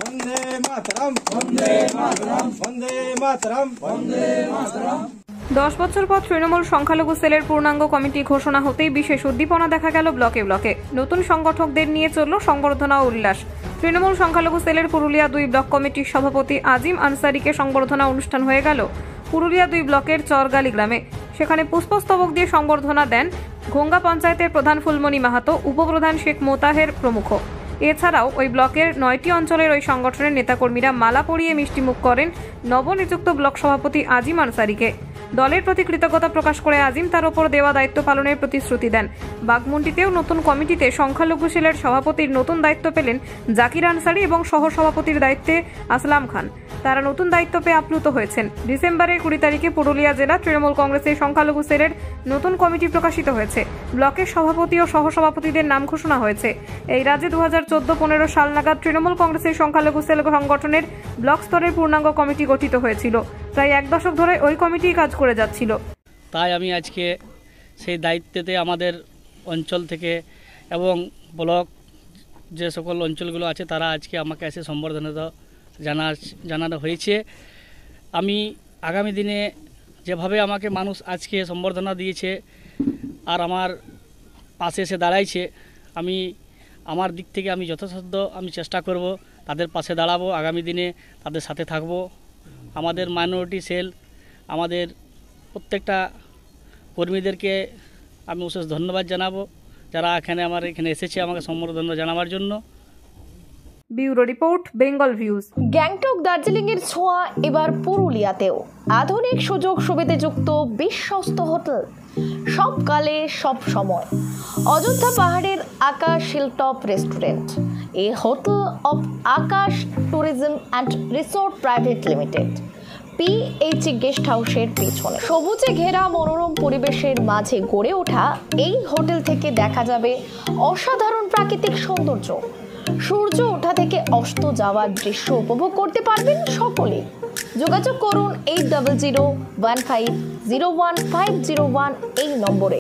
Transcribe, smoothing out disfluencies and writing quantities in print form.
বন্দে মাতরম, বন্দে মাতরম, বন্দে মাতরম, বন্দে মাতরম। 10 বছর পর তৃণমূল সংখ্যালঘু সেলের পূর্ণাঙ্গ কমিটি ঘোষণা হতেই বিশেষ উদ্দীপনা দেখা গেল ব্লকে ব্লকে। নতুন সংগঠকদের নিয়ে চলল সংবর্ধনা ও উল্লাস। তৃণমূল সংখ্যালঘু সেলের পুরুলিয়া 2 ব্লক কমিটির সভাপতি আজিম আনসারিকে সংবর্ধনা অনুষ্ঠান হয়ে গেল পুরুলিয়া 2 ব্লকের চরগালি গ্রামে। সেখানে পুষ্পস্তবক দিয়ে সংবর্ধনা দেন ঘোঙ্গা পঞ্চায়েতের প্রধান ফুলমণি মাহাতো, উপপ্রধান শেখ মোতাহের প্রমুখ। এছাড়াও ওই ব্লকের 9টি অঞ্চলের ওই সংগঠনের নেতাকর্মীরা মালা পরিয়ে মিষ্টিমুখ করেন নবনিযুক্ত ব্লক সভাপতি আজিম আনসারিকে। দলের প্রতি কৃতজ্ঞতা প্রকাশ করে আজিম তার ওপর দেওয়া দায়িত্ব পালনের প্রতিশ্রুতি দেন। বাগমুন্ডিতেও নতুন কমিটিতে সংখ্যালঘু সেলের সভাপতির নতুন দায়িত্ব পেলেন জাকির আনসারি এবং সহসভাপতির দায়িত্বে আসলাম খান। তারা নতুন দায়িত্ব পেয়ে আপ্লুত হয়েছেন। ডিসেম্বরের 20 তারিখে পুরুলিয়া জেলা তৃণমূল কংগ্রেসের সংখ্যালঘু সেলের নতুন কমিটি প্রকাশিত হয়েছে। ব্লকের সভাপতি ও সহসভাপতিদের নাম ঘোষণা হয়েছে। এই রাজ্যে 2014-15 সাল নাগাদ তৃণমূল কংগ্রেসের সংখ্যালঘু সেল সংগঠনের ব্লক স্তরের পূর্ণাঙ্গ কমিটি গঠিত হয়েছিল। প্রায় 1 দশক ধরে ওই কমিটি কাজ করে যাচ্ছিল। তাই আমি আজকে সেই দায়িত্বতে আমাদের অঞ্চল থেকে এবং ব্লক যে সকল অঞ্চলগুলো আছে তারা আজকে আমাকে এসে সম্বর্ধনা জানানো হয়েছে। আমি আগামী দিনে যেভাবে আমাকে মানুষ আজকে সম্বর্ধনা দিয়েছে আর আমার পাশে এসে দাঁড়াইছে, আমি আমার দিক থেকে আমি যথাসাধ্য আমি চেষ্টা করব তাদের পাশে দাঁড়াবো, আগামী দিনে তাদের সাথে থাকব। আমাদের মাইনরিটি সেল আমাদের প্রত্যেকটা কর্মীদেরকে আমি বিশেষ ধন্যবাদ জানাবো যারা এখানে এসেছে আমাকে সম্বর্ধনা জানাবার জন্য। Bureau report, Bengal views. Gangtok Darjeeling এর ছোঁয়া এবার পুরুলিয়াতেও। আধুনিক সুযোগ সুবিধাযুক্ত বিশ্বস্ত হোটেল, সব কালে সব সময়। অযোধ্যা পাহাড়ের Akash hilltop restaurant, a hotel of Akash tourism and resort private limited, PH guest হাউসের পেছনে সবুজে ঘেরা মনোরম পরিবেশের মাঝে গড়ে ওঠা এই হোটেল থেকে দেখা যাবে অসাধারণ প্রাকৃতিক সৌন্দর্য। সূর্য ওঠা থেকে অস্ত যাওয়ার দৃশ্য উপভোগ করতে পারবেন সকলেই। যোগাযোগ করুন 8001501501 এই নম্বরে।